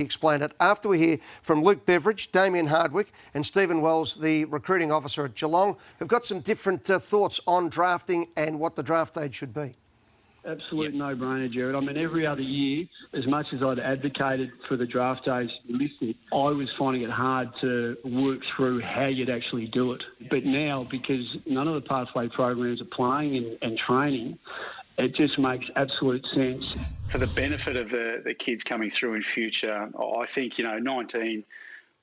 Explain it after we hear from Luke Beveridge, Damien Hardwick and Stephen Wells, the recruiting officer at Geelong, who've got some different thoughts on drafting and what the draft age should be. Absolute no-brainer, Jared. I mean, every other year, as much as I'd advocated for the draft age listed, I was finding it hard to work through how you'd actually do it. But now, because none of the pathway programs are playing and training, it just makes absolute sense. For the benefit of the kids coming through in future, I think, 19,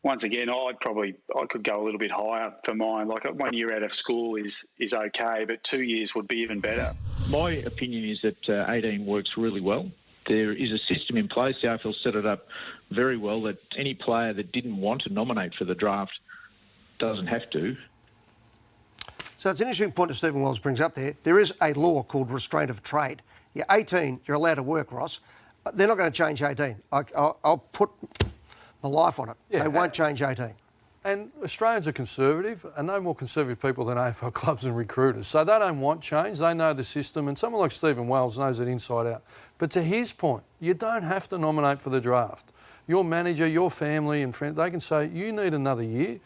once again, I could go a little bit higher for mine. Like 1 year out of school is okay, but 2 years would be even better. My opinion is that 18 works really well. There is a system in place. The AFL set it up very well that any player that didn't want to nominate for the draft doesn't have to. So it's an interesting point that Stephen Wells brings up there. There is a law called restraint of trade. You're 18, you're allowed to work, Ross. They're not going to change 18. I'll put my life on it. Yeah, they won't change 18. And Australians are conservative, and no more conservative people than AFL clubs and recruiters. So they don't want change. They know the system, and someone like Stephen Wells knows it inside out. But to his point, you don't have to nominate for the draft. Your manager, your family and friends, they can say, you need another year.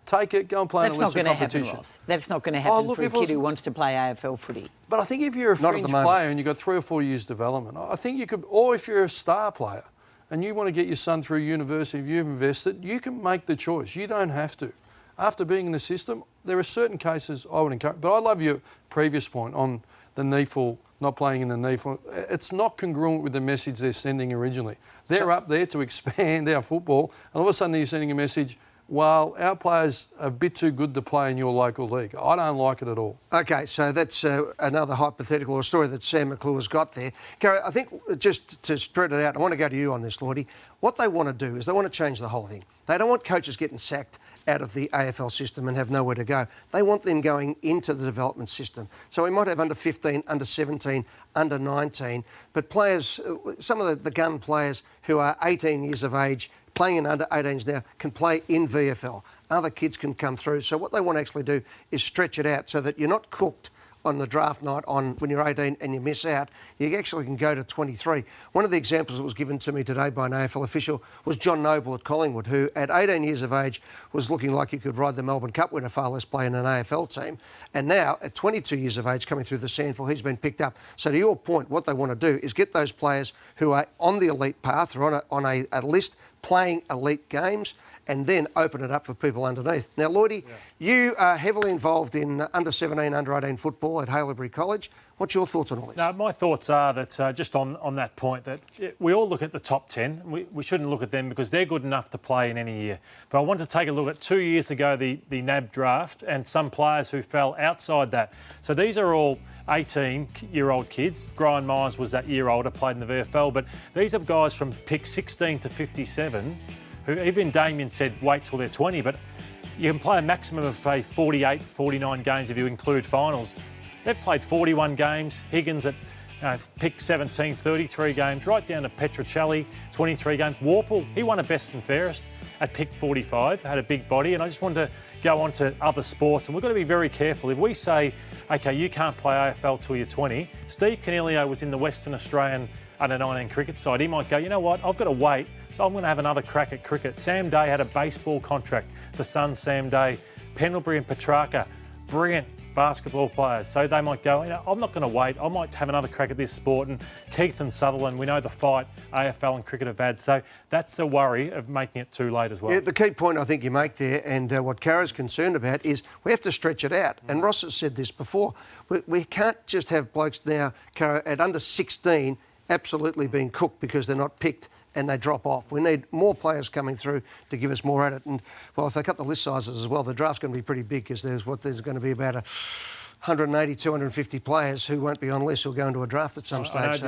Take it, go and play in a list of competition. Happen, Ross. That's not going to happen for a kid who wants to play AFL footy. But I think if you're a fringe player and you've got 3 or 4 years development, I think you could, or if you're a star player and you want to get your son through university, if you've invested, you can make the choice. You don't have to. After being in the system, there are certain cases I would encourage. But I love your previous point on the NEFL, not playing in the NEFL. It's not congruent with the message they're sending originally. They're up there to expand our football, and all of a sudden you're sending a message, well, our players are a bit too good to play in your local league. I don't like it at all. OK, so that's another hypothetical or story that Sam McClure's got there. Gary, I think just to spread it out, I want to go to you on this, Lordy. What they want to do is they want to change the whole thing. They don't want coaches getting sacked out of the AFL system and have nowhere to go. They want them going into the development system. So we might have under 15, under 17, under 19, but players, some of the gun players who are 18 years of age, playing in under 18s now, can play in VFL. Other kids can come through. So what they want to actually do is stretch it out so that you're not cooked on the draft night when you're 18 and you miss out. You actually can go to 23. One of the examples that was given to me today by an AFL official was John Noble at Collingwood, who at 18 years of age was looking like he could ride the Melbourne Cup winner, far less play in an AFL team. And now, at 22 years of age, coming through the SANFL, he's been picked up. So to your point, what they want to do is get those players who are on the elite path or on a list playing elite games, and then open it up for people underneath. Now, Lloydie, you are heavily involved in under 17, under 18 football at Haileybury College. What's your thoughts on all this? No, my thoughts are that just on that point, that we all look at the top 10. We shouldn't look at them because they're good enough to play in any year. But I want to take a look at 2 years ago, the NAB draft, and some players who fell outside that. So these are all 18-year-old kids. Brian Myers was that year older, played in the VFL. But these are guys from pick 16 to 57 who even Damien said wait till they're 20. But you can play a maximum of 48, 49 games if you include finals. They've played 41 games. Higgins at pick 17, 33 games, right down to Petruccelli, 23 games. Warple, he won a best and fairest at pick 45, had a big body. And I just wanted to go on to other sports. And we've got to be very careful. If we say, OK, you can't play AFL till you're 20, Steve Coniglio was in the Western Australian under-19 cricket side. He might go, you know what, I've got to wait, so I'm going to have another crack at cricket. Sam Day had a baseball contract. The son, Sam Day, Pendlebury and Petrarca, brilliant basketball players. So they might go, I'm not going to wait. I might have another crack at this sport. And Keith and Sutherland, we know the fight AFL and cricket have had. So that's the worry of making it too late as well. Yeah, the key point I think you make there, and what Kara's concerned about, is we have to stretch it out. And Ross has said this before. We can't just have blokes now, Kara, at under 16 absolutely being cooked because they're not picked and they drop off. We need more players coming through to give us more at it. And, well, if they cut the list sizes as well, the draft's going to be pretty big because there's going to be about 180, 250 players who won't be on lists who'll go into a draft at some stage.